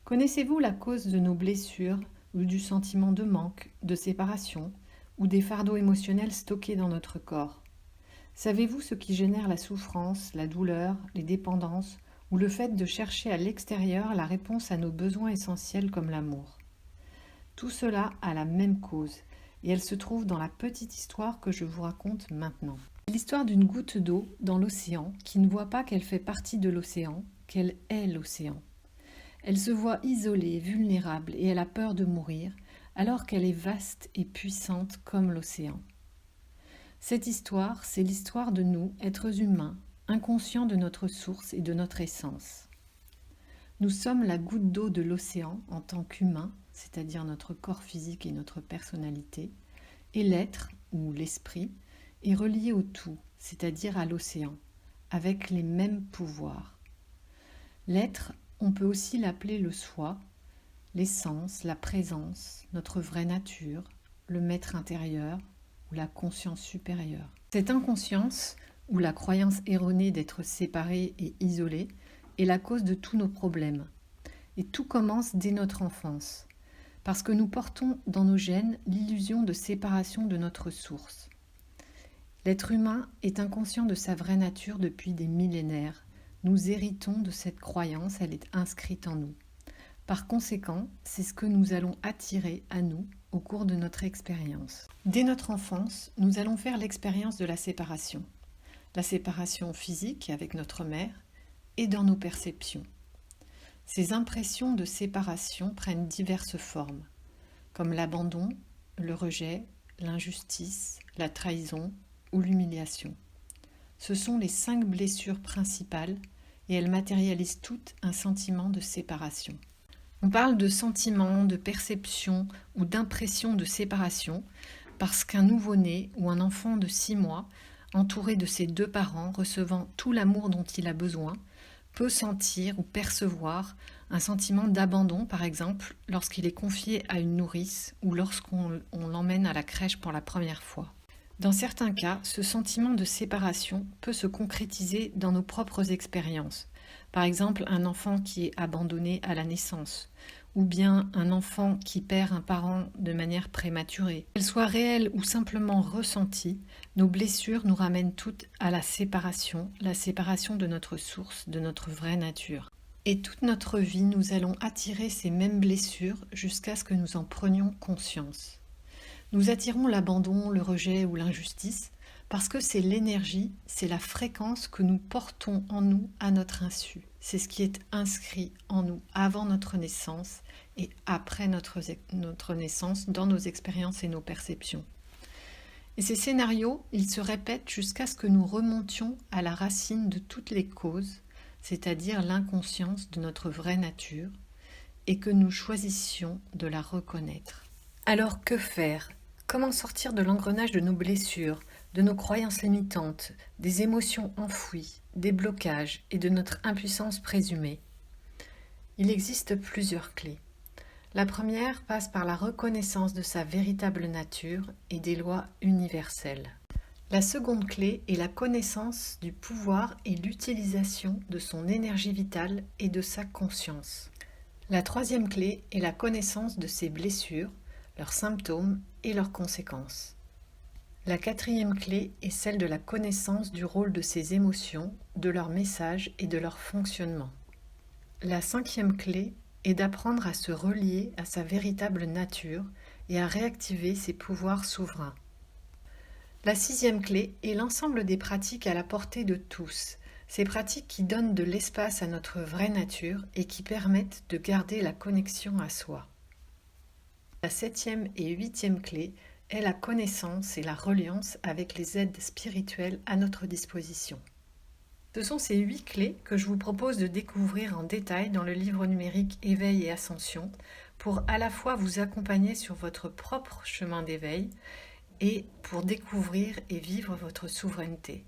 Connaissez-vous la cause de nos blessures ou du sentiment de manque, de séparation ou des fardeaux émotionnels stockés dans notre corps? Savez-vous ce qui génère la souffrance, la douleur, les dépendances ou le fait de chercher à l'extérieur la réponse à nos besoins essentiels comme l'amour? Tout cela a la même cause et elle se trouve dans la petite histoire que je vous raconte maintenant. C'est l'histoire d'une goutte d'eau dans l'océan qui ne voit pas qu'elle fait partie de l'océan, qu'elle est l'océan. Elle se voit isolée, vulnérable et elle a peur de mourir, alors qu'elle est vaste et puissante comme l'océan. Cette histoire, c'est l'histoire de nous, êtres humains, inconscients de notre source et de notre essence. Nous sommes la goutte d'eau de l'océan en tant qu'humains, c'est-à-dire notre corps physique et notre personnalité, et l'être, ou l'esprit, est relié au tout, c'est-à-dire à l'océan, avec les mêmes pouvoirs. L'être, on peut aussi l'appeler le soi, l'essence, la présence, notre vraie nature, le maître intérieur ou la conscience supérieure. Cette inconscience, ou la croyance erronée d'être séparé et isolé, est la cause de tous nos problèmes. Et tout commence dès notre enfance, parce que nous portons dans nos gènes l'illusion de séparation de notre source. L'être humain est inconscient de sa vraie nature depuis des millénaires. Nous héritons de cette croyance, elle est inscrite en nous. Par conséquent, c'est ce que nous allons attirer à nous au cours de notre expérience. Dès notre enfance, nous allons faire l'expérience de la séparation. La séparation physique avec notre mère et dans nos perceptions. Ces impressions de séparation prennent diverses formes, comme l'abandon, le rejet, l'injustice, la trahison ou l'humiliation. Ce sont les 5 blessures principales et elles matérialisent toutes un sentiment de séparation. On parle de sentiment, de perception ou d'impression de séparation parce qu'un nouveau-né ou un enfant de 6 mois, entouré de ses 2 parents, recevant tout l'amour dont il a besoin, peut sentir ou percevoir un sentiment d'abandon, par exemple, lorsqu'il est confié à une nourrice ou lorsqu'on l'emmène à la crèche pour la première fois. Dans certains cas, ce sentiment de séparation peut se concrétiser dans nos propres expériences. Par exemple, un enfant qui est abandonné à la naissance, ou bien un enfant qui perd un parent de manière prématurée. Qu'elles soient réelles ou simplement ressenties, nos blessures nous ramènent toutes à la séparation de notre source, de notre vraie nature. Et toute notre vie, nous allons attirer ces mêmes blessures jusqu'à ce que nous en prenions conscience. Nous attirons l'abandon, le rejet ou l'injustice parce que c'est l'énergie, c'est la fréquence que nous portons en nous à notre insu. C'est ce qui est inscrit en nous avant notre naissance et après notre naissance dans nos expériences et nos perceptions. Et ces scénarios, ils se répètent jusqu'à ce que nous remontions à la racine de toutes les causes, c'est-à-dire l'inconscience de notre vraie nature, et que nous choisissions de la reconnaître. Alors que faire ? Comment sortir de l'engrenage de nos blessures, de nos croyances limitantes, des émotions enfouies, des blocages et de notre impuissance présumée? Il existe plusieurs clés. La première passe par la reconnaissance de sa véritable nature et des lois universelles. La seconde clé est la connaissance du pouvoir et l'utilisation de son énergie vitale et de sa conscience. La troisième clé est la connaissance de ses blessures, leurs symptômes et leurs conséquences. La quatrième clé est celle de la connaissance du rôle de ses émotions, de leurs messages et de leur fonctionnement. La cinquième clé est d'apprendre à se relier à sa véritable nature et à réactiver ses pouvoirs souverains. La sixième clé est l'ensemble des pratiques à la portée de tous, ces pratiques qui donnent de l'espace à notre vraie nature et qui permettent de garder la connexion à soi. La septième et huitième clé est la connaissance et la reliance avec les aides spirituelles à notre disposition. Ce sont ces 8 clés que je vous propose de découvrir en détail dans le livre numérique Éveil et Ascension pour à la fois vous accompagner sur votre propre chemin d'éveil et pour découvrir et vivre votre souveraineté.